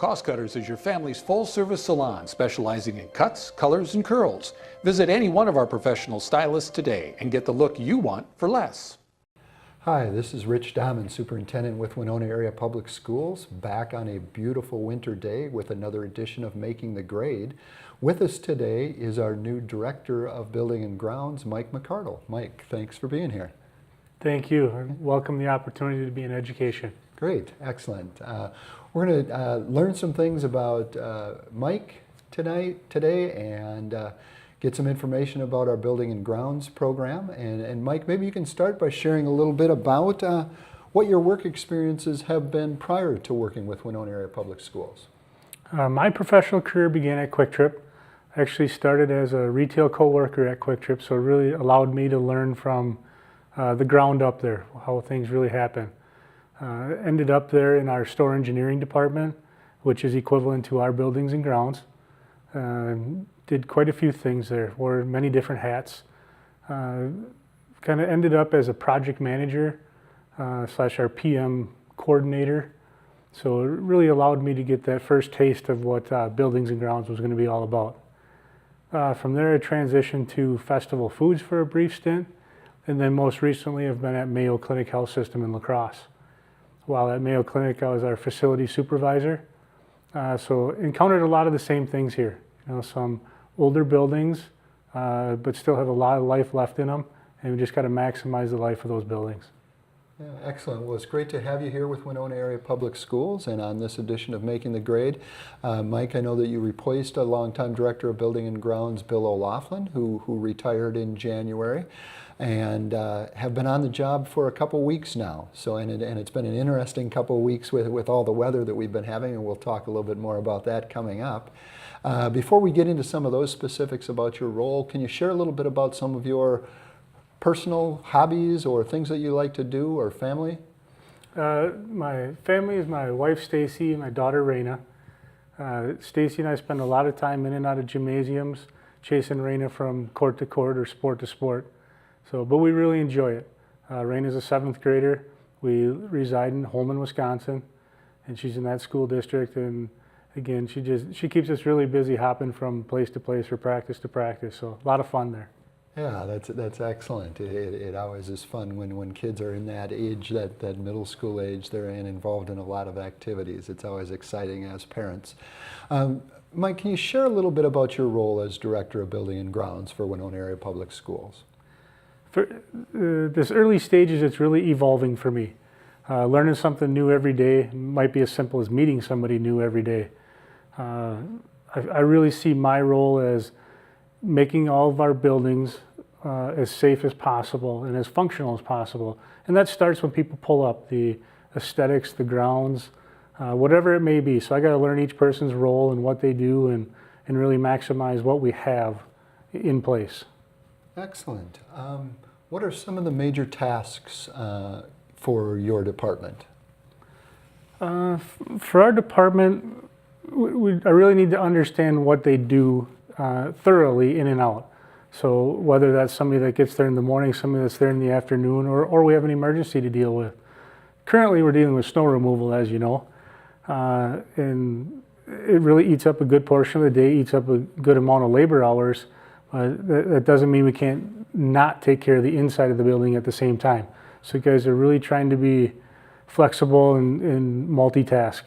Cost Cutters is your family's full-service salon specializing in cuts, colors, and curls. Visit any one of our professional stylists today and get the look you want for less. Hi, this is Rich Dahman, Superintendent with Winona Area Public Schools, back on a beautiful winter day with another edition of Making the Grade. With us today is our new Director of Building and Grounds, Mike McCardle. Mike, thanks for being here. Thank you. I welcome the opportunity to be in education. Great, excellent. We're going to learn some things about Mike today and get some information about our Building and Grounds program. And Mike, maybe you can start by sharing a little bit about what your work experiences have been prior to working with Winona Area Public Schools. My professional career began at Quick Trip. I actually started as a retail co-worker at Quick Trip, so it really allowed me to learn from the ground up there, how things really happen. Ended up there in our store engineering department, which is equivalent to our buildings and grounds. Did quite a few things there, wore many different hats. Kind of ended up as a project manager slash our PM coordinator. So it really allowed me to get that first taste of what buildings and grounds was going to be all about. From there I transitioned to Festival Foods for a brief stint, and then most recently I've been at Mayo Clinic Health System in La Crosse. While at Mayo Clinic, I was our facility supervisor. So encountered a lot of the same things here. You know, some older buildings, but still have a lot of life left in them, and we just got to maximize the life of those buildings. Yeah, excellent. Well, it's great to have you here with Winona Area Public Schools and on this edition of Making the Grade. Mike, I know that you replaced a longtime Director of Building and Grounds, Bill O'Laughlin, who retired in January, and have been on the job for a couple weeks now. So, and it's been an interesting couple weeks with all the weather that we've been having, and we'll talk a little bit more about that coming up. Before we get into some of those specifics about your role, can you share a little bit about some of your personal hobbies or things that you like to do, or family? My family is my wife Stacy and my daughter Raina. Stacy and I spend a lot of time in and out of gymnasiums, chasing Raina from court to court or sport to sport. So, but we really enjoy it. Raina's a 7th grader. We reside in Holman, Wisconsin, and she's in that school district. And again, she keeps us really busy hopping from place to place or practice to practice. So a lot of fun there. Yeah, that's excellent. It always is fun when kids are in that age, that middle school age, they're involved in a lot of activities. It's always exciting as parents. Mike, can you share a little bit about your role as Director of Building and Grounds for Winona Area Public Schools? For this early stages, it's really evolving for me. Learning something new every day might be as simple as meeting somebody new every day. I really see my role as making all of our buildings as safe as possible and as functional as possible. And that starts when people pull up, the aesthetics, the grounds, whatever it may be. So I got to learn each person's role and what they do and really maximize what we have in place. Excellent. What are some of the major tasks for your department? For our department, I really need to understand what they do thoroughly in and out. So whether that's somebody that gets there in the morning, somebody that's there in the afternoon, or we have an emergency to deal with. Currently we're dealing with snow removal, as you know, and it really eats up a good portion of the day, eats up a good amount of labor hours. That doesn't mean we can't not take care of the inside of the building at the same time. So guys are really trying to be flexible and multitask.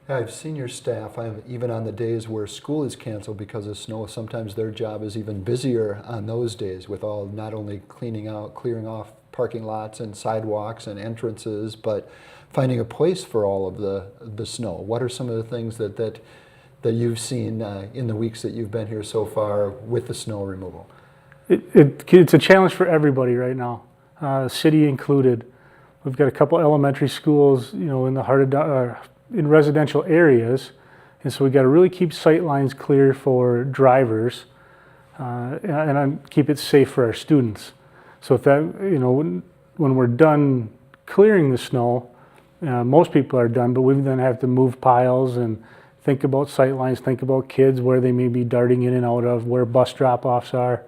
I've seen your staff, even on the days where school is canceled because of snow, sometimes their job is even busier on those days with all, not only clearing off parking lots and sidewalks and entrances, but finding a place for all of the snow. What are some of the things that you've seen in the weeks that you've been here so far with the snow removal? It's a challenge for everybody right now, city included. We've got a couple elementary schools, you know, in the heart of in residential areas, and so we got to really keep sight lines clear for drivers, and keep it safe for our students. So if that, you know, when we're done clearing the snow, most people are done, but we then have to move piles and think about sight lines, think about kids, where they may be darting in and out of, where bus drop-offs are.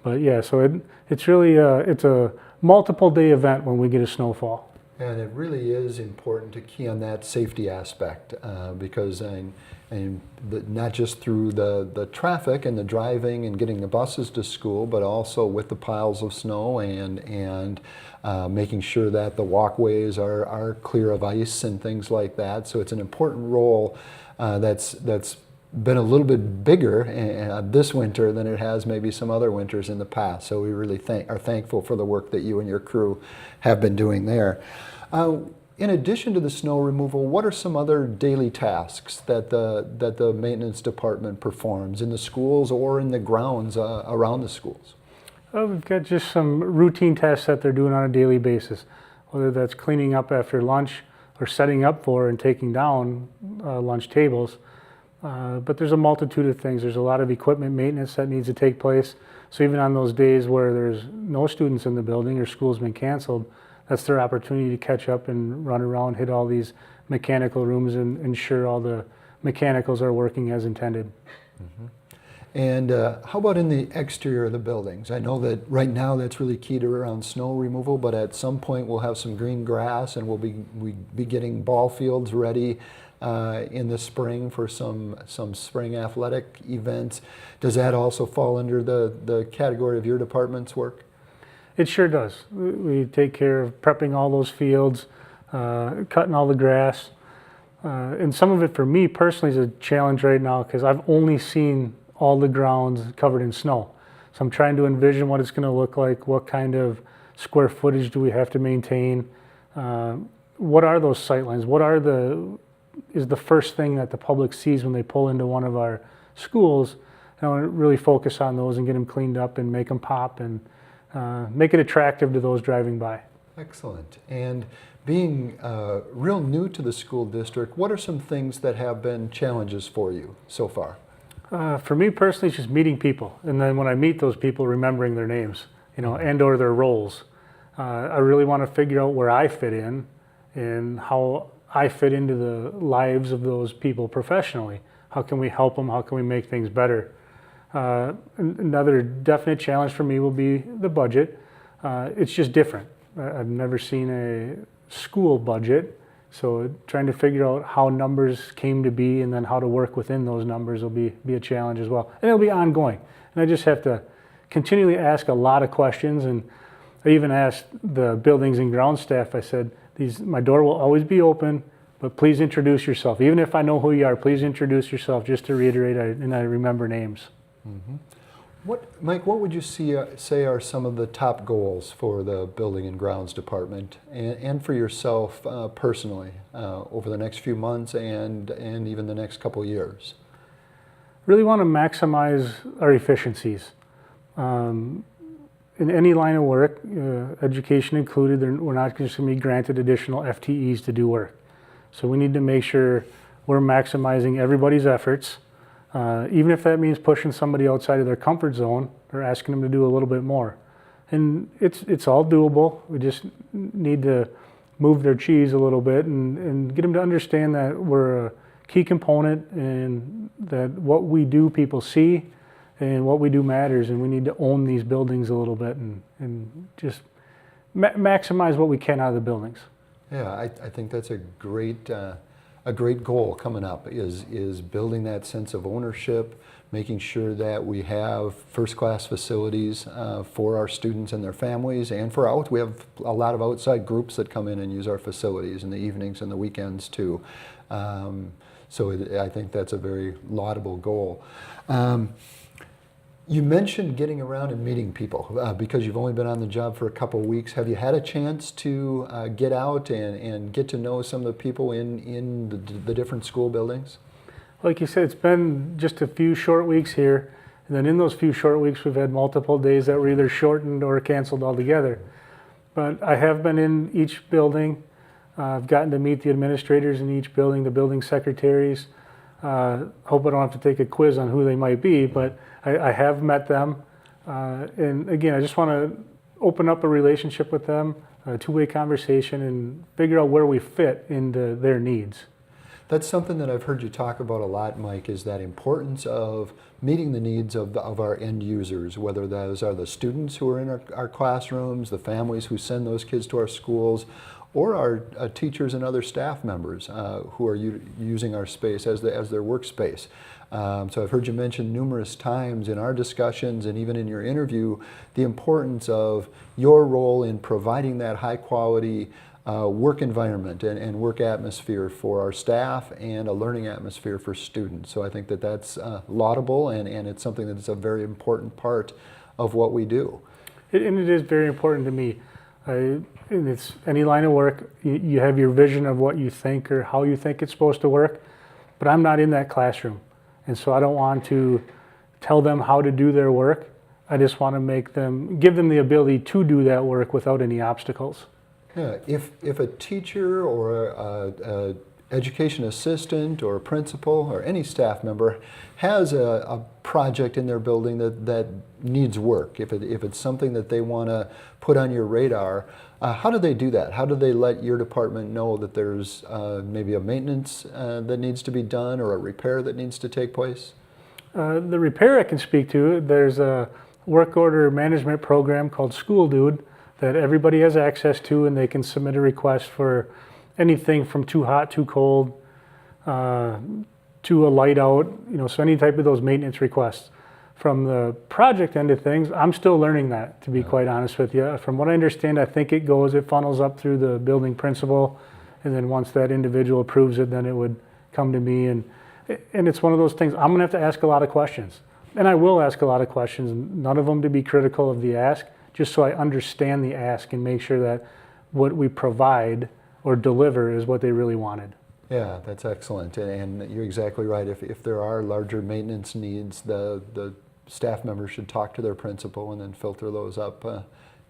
But yeah, so it's really it's a multiple day event when we get a snowfall. And it really is important to key on that safety aspect because not just through the traffic and the driving and getting the buses to school, but also with the piles of snow and making sure that the walkways are clear of ice and things like that. So it's an important role that's been a little bit bigger this winter than it has maybe some other winters in the past. So we really are thankful for the work that you and your crew have been doing there. In addition to the snow removal, what are some other daily tasks that the maintenance department performs in the schools or in the grounds around the schools? We've got just some routine tasks that they're doing on a daily basis, whether that's cleaning up after lunch or setting up for and taking down lunch tables. But there's a multitude of things. There's a lot of equipment maintenance that needs to take place. So even on those days where there's no students in the building or school's been canceled, that's their opportunity to catch up and run around, hit all these mechanical rooms and ensure all the mechanicals are working as intended. Mm-hmm. And how about in the exterior of the buildings? I know that right now that's really key to around snow removal, but at some point we'll have some green grass and we'll be getting ball fields ready in the spring for some spring athletic events. Does that also fall under the category of your department's work? It sure does. We take care of prepping all those fields, cutting all the grass. And some of it for me personally is a challenge right now because I've only seen all the grounds covered in snow. So I'm trying to envision what it's going to look like, what kind of square footage do we have to maintain, what are those sight lines, is the first thing that the public sees when they pull into one of our schools. I want to really focus on those and get them cleaned up and make them pop and make it attractive to those driving by. Excellent. And being real new to the school district, what are some things that have been challenges for you so far? For me personally, it's just meeting people. And then when I meet those people, remembering their names, and or their roles. I really want to figure out where I fit in and how I fit into the lives of those people professionally. How can we help them? How can we make things better? Another definite challenge for me will be the budget. It's just different. I've never seen a school budget, so trying to figure out how numbers came to be and then how to work within those numbers will be a challenge as well. And it'll be ongoing. And I just have to continually ask a lot of questions. And I even asked the buildings and ground staff, I said, my door will always be open, but please introduce yourself. Even if I know who you are, please introduce yourself, just to reiterate, and I remember names. Mm-hmm. Mike, what would you say are some of the top goals for the Building and Grounds Department and for yourself personally over the next few months and even the next couple years? Really want to maximize our efficiencies. In any line of work, education included, we're not just going to be granted additional FTEs to do work. So we need to make sure we're maximizing everybody's efforts. Even if that means pushing somebody outside of their comfort zone or asking them to do a little bit more. And it's all doable. We just need to move their cheese a little bit and get them to understand that we're a key component and that what we do people see and what we do matters, and we need to own these buildings a little bit and just maximize what we can out of the buildings. Yeah, I think that's a great goal coming up is building that sense of ownership, making sure that we have first-class facilities for our students and their families, and we have a lot of outside groups that come in and use our facilities in the evenings and the weekends too. So I think that's a very laudable goal. You mentioned getting around and meeting people because you've only been on the job for a couple of weeks. Have you had a chance to get out and get to know some of the people in the different school buildings? Like you said, it's been just a few short weeks here. And then in those few short weeks, we've had multiple days that were either shortened or canceled altogether. But I have been in each building. I've gotten to meet the administrators in each building, the building secretaries. Hope I don't have to take a quiz on who they might be, but I have met them. And again, I just want to open up a relationship with them, a two-way conversation, and figure out where we fit into their needs. That's something that I've heard you talk about a lot, Mike, is that importance of meeting the needs of our end users, whether those are the students who are in our classrooms, the families who send those kids to our schools, or our teachers and other staff members who are using our space as their workspace. So I've heard you mention numerous times in our discussions and even in your interview the importance of your role in providing that high quality work environment and work atmosphere for our staff and a learning atmosphere for students. So I think that that's laudable, and it's something that's a very important part of what we do. And it is very important to me. And it's any line of work, you have your vision of what you think or how you think it's supposed to work, but I'm not in that classroom. And so I don't want to tell them how to do their work. I just want to give them the ability to do that work without any obstacles. Yeah, if a teacher or a education assistant or a principal or any staff member has a project in their building that needs work, if it's something that they want to put on your radar, how do they do that? How do they let your department know that there's maybe a maintenance that needs to be done or a repair that needs to take place? The repair I can speak to, there's a work order management program called School Dude that everybody has access to, and they can submit a request for anything from too hot, too cold, to a light out, so any type of those maintenance requests. From the project end of things, I'm still learning that, to be quite honest with you. From what I understand, I think it funnels up through the building principal, and then once that individual approves it, then it would come to me. And it's one of those things, I'm gonna have to ask a lot of questions. And I will ask a lot of questions, none of them to be critical of the ask, just so I understand the ask and make sure that what we provide or deliver is what they really wanted. Yeah, that's excellent, and you're exactly right. If there are larger maintenance needs, the staff members should talk to their principal and then filter those up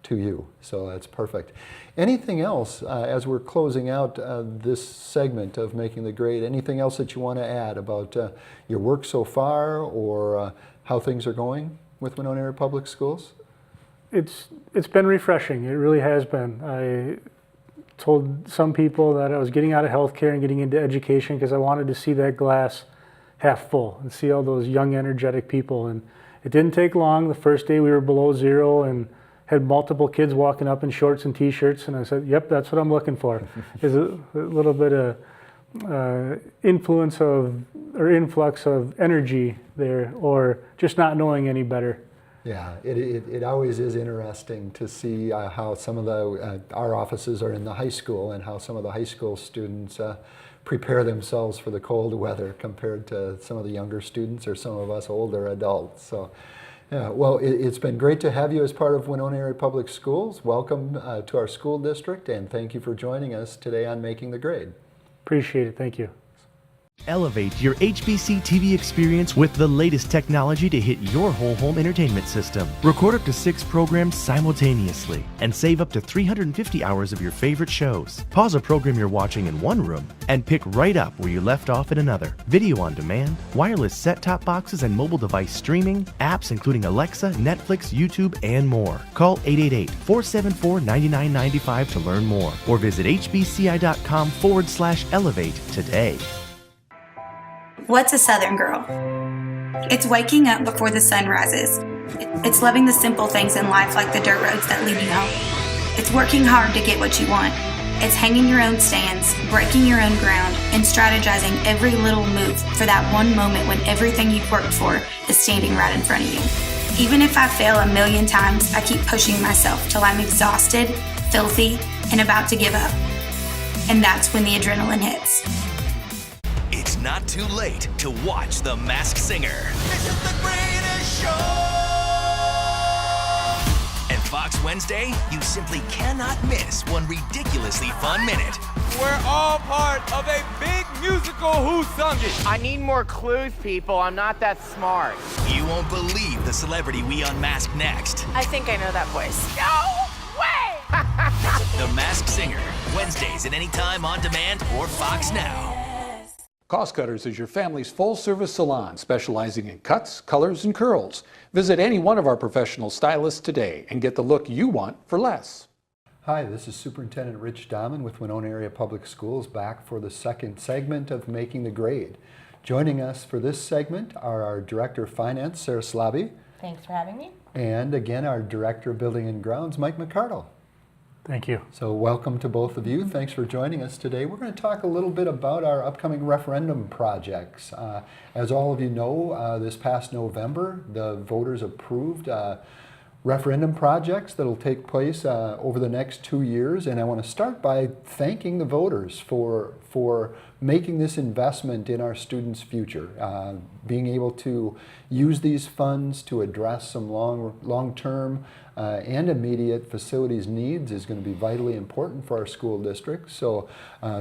to you. So that's perfect. Anything else as we're closing out this segment of Making the Grade? Anything else that you want to add about your work so far or how things are going with Winona Area Public Schools? It's been refreshing. It really has been. I told some people that I was getting out of healthcare and getting into education because I wanted to see that glass half full and see all those young, energetic people. And it didn't take long. The first day we were below zero and had multiple kids walking up in shorts and t-shirts, and I said, yep, that's what I'm looking for. Is a little bit of influx of energy there, or just not knowing any better. Yeah, it always is interesting to see how some of our offices are in the high school and how some of the high school students prepare themselves for the cold weather compared to some of the younger students or some of us older adults. So, yeah, well, it's been great to have you as part of Winona Area Public Schools. Welcome to our school district, and thank you for joining us today on Making the Grade. Appreciate it, thank you. Elevate your HBC TV experience with the latest technology to hit your whole home entertainment system. Record up to 6 programs simultaneously and save up to 350 hours of your favorite shows. Pause a program you're watching in one room and pick right up where you left off in another. Video on demand, wireless set-top boxes and mobile device streaming, apps including Alexa, Netflix, YouTube, and more. Call 888-474-9995 to learn more or visit hbci.com/elevate today. What's a Southern girl? It's waking up before the sun rises. It's loving the simple things in life like the dirt roads that lead you home. It's working hard to get what you want. It's hanging your own stands, breaking your own ground, and strategizing every little move for that one moment when everything you've worked for is standing right in front of you. Even if I fail a million times, I keep pushing myself till I'm exhausted, filthy, and about to give up. And that's when the adrenaline hits. It's not too late to watch The Masked Singer. This is the greatest show! And Fox Wednesday, you simply cannot miss one ridiculously fun minute. We're all part of a big musical. Who sung it? I need more clues, people. I'm not that smart. You won't believe the celebrity we unmask next. I think I know that voice. No way! The Masked Singer, Wednesdays at any time on demand or Fox Now. Cost Cutters is your family's full-service salon specializing in cuts, colors, and curls. Visit any one of our professional stylists today and get the look you want for less. Hi, this is Superintendent Rich Dahman with Winona Area Public Schools, back for the second segment of Making the Grade. Joining us for this segment are our Director of Finance, Sarah Slaby. Thanks for having me. And again, our Director of Building and Grounds, Mike McCardle. Thank you. So welcome to both of you. Thanks for joining us today. We're going to talk a little bit about our upcoming referendum projects. As all of you know, this past November, the voters approved referendum projects that will take place over the next 2 years. And I want to start by thanking the voters for making this investment in our students' future. Being able to use these funds to address some long-term and immediate facilities needs is going to be vitally important for our school district. So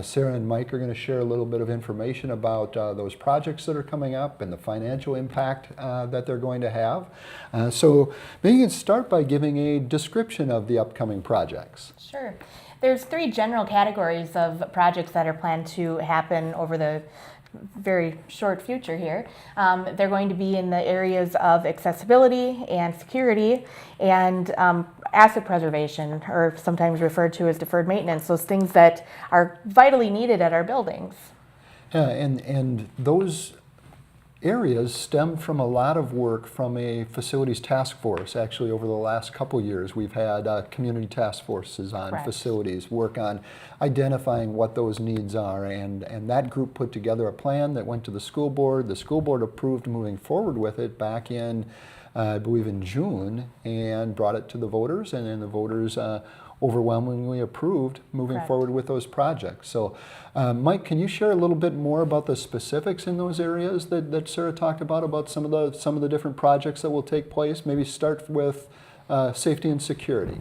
Sarah and Mike are going to share a little bit of information about those projects that are coming up and the financial impact that they're going to have. So maybe you can start by giving a description of the upcoming projects. Sure. There's 3 general categories of projects that are planned to happen over the very short future here. They're going to be in the areas of accessibility and security and asset preservation, or sometimes referred to as deferred maintenance, those things that are vitally needed at our buildings. Yeah, and those areas stem from a lot of work from a facilities task force. Actually, over the last couple years, we've had community task forces on Correct. facilities, work on identifying what those needs are, and that group put together a plan that went to the school board. The school board approved moving forward with it back in, I believe in June, and brought it to the voters, and then the voters overwhelmingly approved moving Correct. forward with those projects. So Mike, can you share a little bit more about the specifics in those areas that Sarah talked about some of the different projects that will take place? Maybe start with safety and security.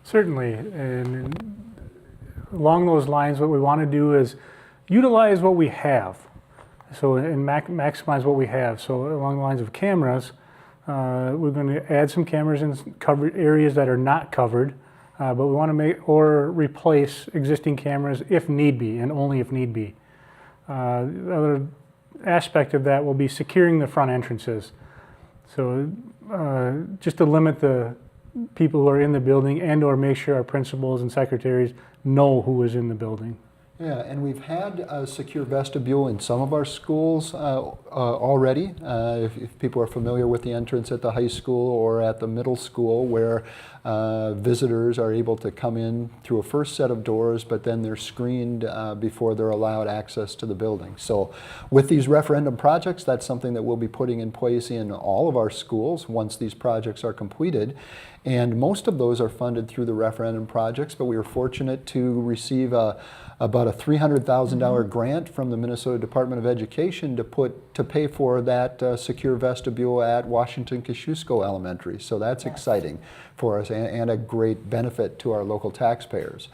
Certainly, and along those lines, what we want to do is utilize what we have, so and maximize what we have. So along the lines of cameras, we're going to add some cameras in covered areas that are not covered, but we want to make or replace existing cameras if need be, and only if need be. The other aspect of that will be securing the front entrances. So just to limit the people who are in the building and or make sure our principals and secretaries know who is in the building. Yeah, and we've had a secure vestibule in some of our schools already. If people are familiar with the entrance at the high school or at the middle school, where visitors are able to come in through a first set of doors, but then they're screened before they're allowed access to the building. So with these referendum projects, that's something that we'll be putting in place in all of our schools once these projects are completed. And most of those are funded through the referendum projects, but we were fortunate to receive about a $300,000 grant from the Minnesota Department of Education to pay for that secure vestibule at Washington Kosciuszko Elementary. So that's exciting for us and a great benefit to our local taxpayers.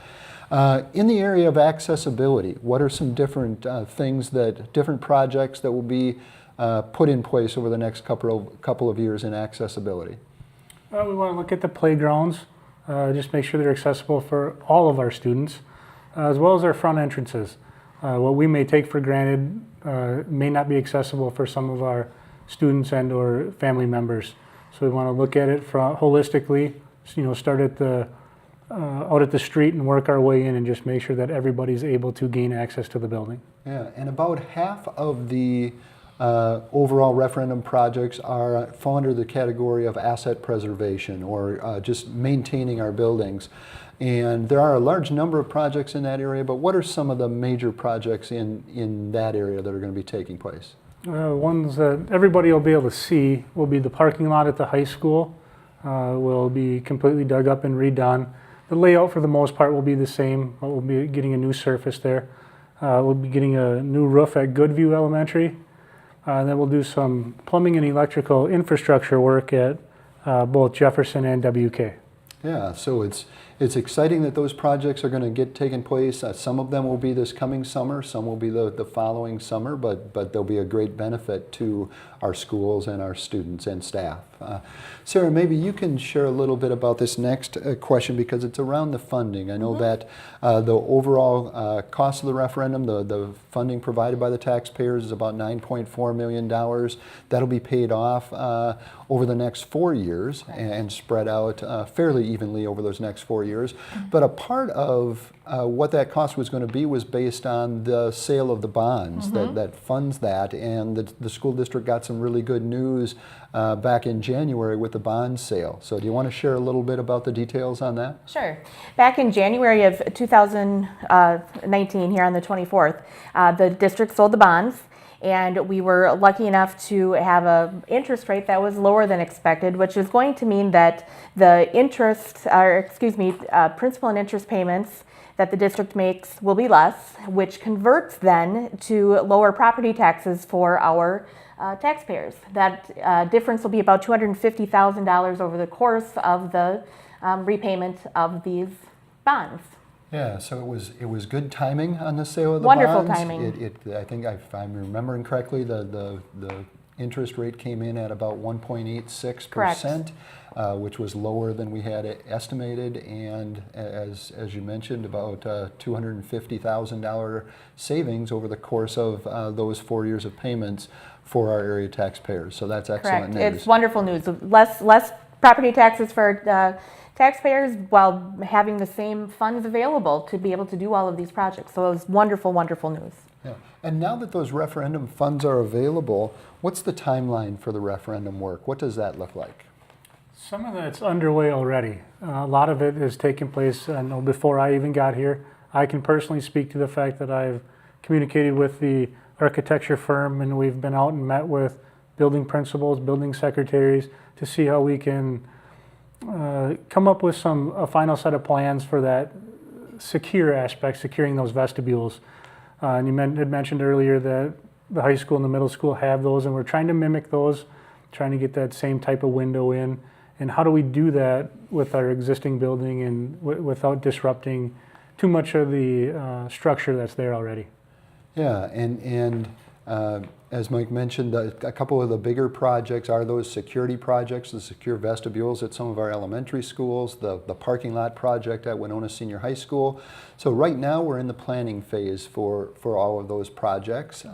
In the area of accessibility, what are some different different projects that will be put in place over the next couple of years in accessibility? We want to look at the playgrounds, just make sure they're accessible for all of our students, as well as our front entrances. What we may take for granted may not be accessible for some of our students and or family members. So we want to look at it holistically, start at out at the street and work our way in and just make sure that everybody's able to gain access to the building. Yeah, and about half of the overall referendum projects fall under the category of asset preservation or just maintaining our buildings. And there are a large number of projects in that area, but what are some of the major projects in that area that are going to be taking place? Ones that everybody will be able to see will be the parking lot at the high school. Will be completely dug up and redone. The layout for the most part will be the same, but we'll be getting a new surface there. We'll be getting a new roof at Goodview Elementary. Then we'll do some plumbing and electrical infrastructure work at both Jefferson and WK. Yeah, so it's exciting that those projects are going to get taken place. Some of them will be this coming summer, some will be the following summer, but they'll be a great benefit to our schools and our students and staff. Sarah, maybe you can share a little bit about this next question because it's around the funding. I know that the overall cost of the referendum, the funding provided by the taxpayers is about $9.4 million. That'll be paid off over the next 4 years and spread out fairly evenly over those next 4 years. years. But a part of what that cost was going to be was based on the sale of the bonds that funds that, and the school district got some really good news back in January with the bond sale. So do you want to share a little bit about the details on that? Sure. Back in January of 2019, here on the 24th, the district sold the bonds, and we were lucky enough to have an interest rate that was lower than expected, which is going to mean that the principal and interest payments that the district makes will be less, which converts then to lower property taxes for our taxpayers. That difference will be about $250,000 over the course of the repayment of these bonds. Yeah, so it was good timing on the sale of the Wonderful bonds. timing. I think if I'm remembering correctly, the interest rate came in at about 1.86%, which was lower than we had estimated, and as you mentioned, about $250,000 savings over the course of those 4 years of payments for our area taxpayers. So that's excellent Correct. news. It's wonderful news. Less property taxes for taxpayers while having the same funds available to be able to do all of these projects. So it was wonderful, wonderful news. Yeah. And now that those referendum funds are available, what's the timeline for the referendum work? What does that look like? Some of that's underway already. A lot of it has taken place, I know, before I even got here. I can personally speak to the fact that I've communicated with the architecture firm, and we've been out and met with building principals, building secretaries, to see how we can come up with a final set of plans for that secure aspect, securing those vestibules. And you had mentioned earlier that the high school and the middle school have those, and we're trying to mimic those, trying to get that same type of window in. And how do we do that with our existing building and without disrupting too much of the structure that's there already? Yeah, and as Mike mentioned, a couple of the bigger projects are those security projects, the secure vestibules at some of our elementary schools, the parking lot project at Winona Senior High School. So right now we're in the planning phase for all of those projects,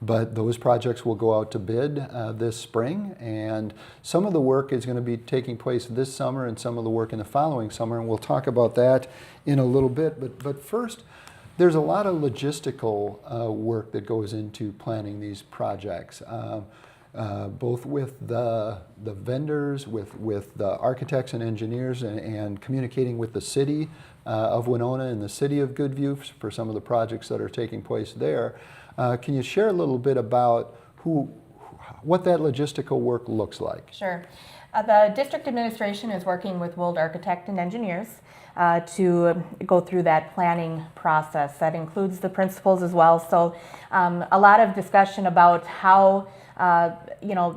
but those projects will go out to bid this spring, and some of the work is going to be taking place this summer and some of the work in the following summer, and we'll talk about that in a little bit. But first, there's a lot of logistical work that goes into planning these projects, both with the vendors, with the architects and engineers, and communicating with the city of Winona and the city of Goodview for some of the projects that are taking place there. Can you share a little bit about what that logistical work looks like? Sure. The district administration is working with Wold Architect and Engineers to go through that planning process. That includes the principals as well. So a lot of discussion about how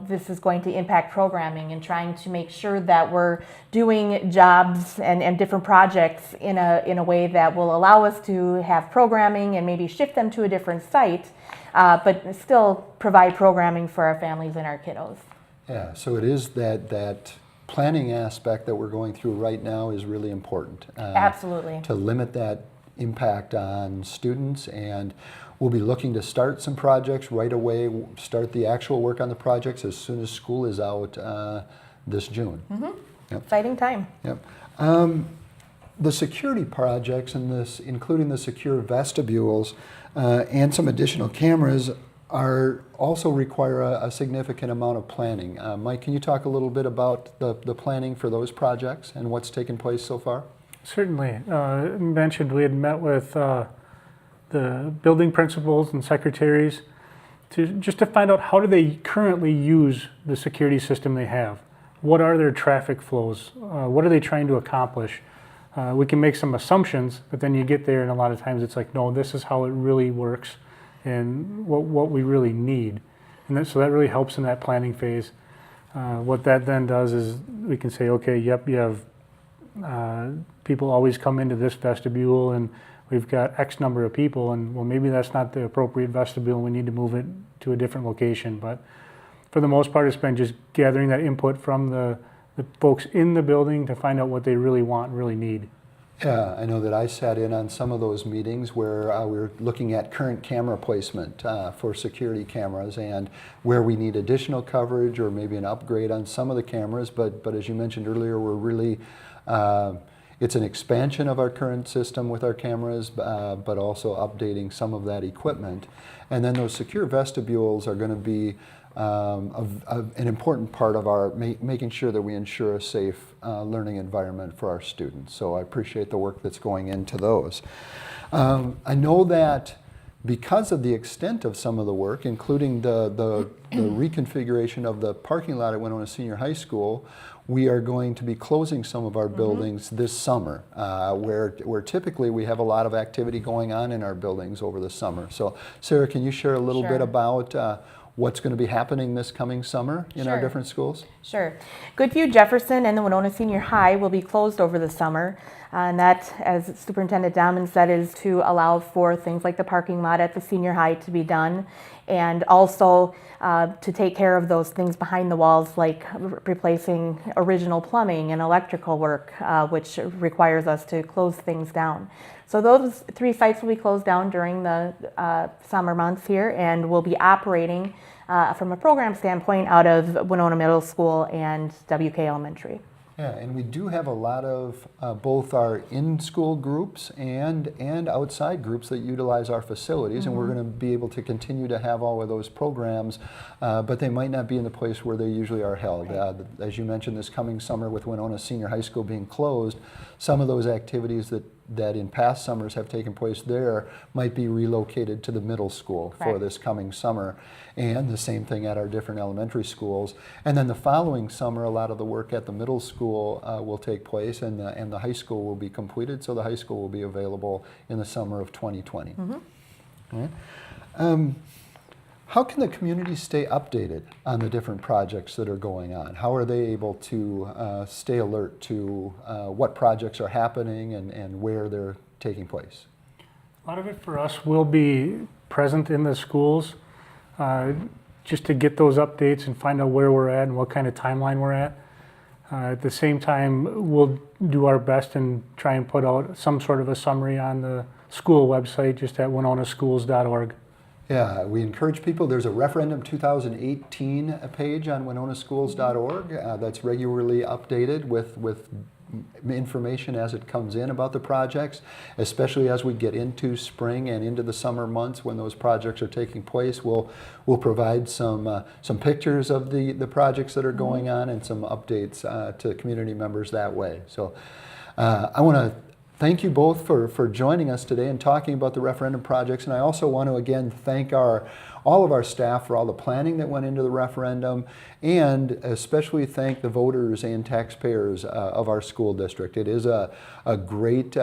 this is going to impact programming, and trying to make sure that we're doing jobs and different projects in a way that will allow us to have programming and maybe shift them to a different site, but still provide programming for our families and our kiddos. Yeah, so it is that planning aspect that we're going through right now is really important. Absolutely. To limit that impact on students, and we'll be looking to start some projects right away, start the actual work on the projects as soon as school is out this June. Mm-hmm. Yep. Exciting time. Yep. The security projects, and this, including the secure vestibules and some additional cameras, also require a significant amount of planning. Mike, can you talk a little bit about the planning for those projects and what's taken place so far? Certainly. Mentioned we had met with the building principals and secretaries just to find out how do they currently use the security system they have. What are their traffic flows? What are they trying to accomplish? We can make some assumptions, but then you get there and a lot of times it's like, no, this is how it really works and what we really need. And so that really helps in that planning phase. What that then does is we can say, okay, yep, you have people always come into this vestibule and we've got X number of people, and well, maybe that's not the appropriate vestibule and we need to move it to a different location. But for the most part, it's been just gathering that input from the folks in the building to find out what they really want and really need. Yeah, I know that I sat in on some of those meetings where we were looking at current camera placement for security cameras and where we need additional coverage or maybe an upgrade on some of the cameras. But as you mentioned earlier, we're really It's an expansion of our current system with our cameras, but also updating some of that equipment. And then those secure vestibules are going to be an important part of our making sure that we ensure a safe learning environment for our students. So I appreciate the work that's going into those. I know that because of the extent of some of the work, including the reconfiguration of the parking lot at Winona Senior High School, we are going to be closing some of our buildings this summer, where typically we have a lot of activity going on in our buildings over the summer. So Sarah, can you share a little bit about what's going to be happening this coming summer in our different schools? Sure. Goodview, Jefferson, and the Winona Senior High will be closed over the summer. And that, as Superintendent Dahman said, is to allow for things like the parking lot at the senior high to be done, and also to take care of those things behind the walls, like replacing original plumbing and electrical work, which requires us to close things down. So those 3 sites will be closed down during the summer months here, and will be operating from a program standpoint out of Winona Middle School and WK Elementary. Yeah, and we do have a lot of both our in-school groups and outside groups that utilize our facilities, and we're going to be able to continue to have all of those programs, but they might not be in the place where they usually are held. As you mentioned, this coming summer with Winona Senior High School being closed, some of those activities that in past summers have taken place there might be relocated to the middle school for this coming summer, and the same thing at our different elementary schools. And then the following summer, a lot of the work at the middle school will take place, and the high school will be completed, so the high school will be available in the summer of 2020. All right. How can the community stay updated on the different projects that are going on? How are they able to stay alert to what projects are happening and where they're taking place? A lot of it for us will be present in the schools, just to get those updates and find out where we're at and what kind of timeline we're at. At the same time, we'll do our best and try and put out some sort of a summary on the school website, just at winonaschools.org. Yeah, we encourage people. There's a Referendum 2018 page on winonaschools.org that's regularly updated with information as it comes in about the projects, especially as we get into spring and into the summer months when those projects are taking place. We'll provide some pictures of the projects that are going on and some updates to community members that way. So I want to thank you both for joining us today and talking about the referendum projects. And I also want to again thank all of our staff for all the planning that went into the referendum, and especially thank the voters and taxpayers of our school district. It is a great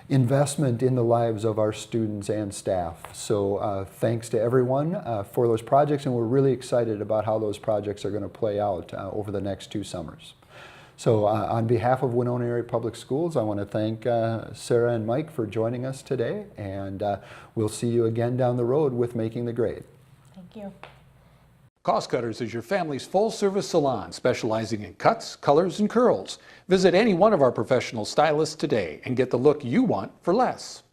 investment in the lives of our students and staff. So thanks to everyone for those projects, and we're really excited about how those projects are going to play out over the next 2 summers. So on behalf of Winona Area Public Schools, I want to thank Sarah and Mike for joining us today, and we'll see you again down the road with Making the Grade. Thank you. Cost Cutters is your family's full-service salon specializing in cuts, colors, and curls. Visit any one of our professional stylists today and get the look you want for less.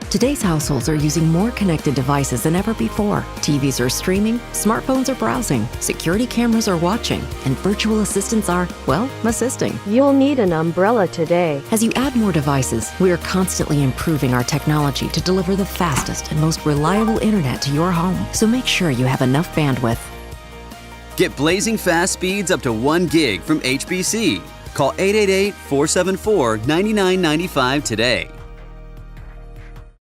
Today's households are using more connected devices than ever before. TVs are streaming, smartphones are browsing, security cameras are watching, and virtual assistants are, well, assisting. You'll need an umbrella today. As you add more devices, we are constantly improving our technology to deliver the fastest and most reliable internet to your home. So make sure you have enough bandwidth. Get blazing fast speeds up to 1 gig from HBC. Call 888-474-9995 today.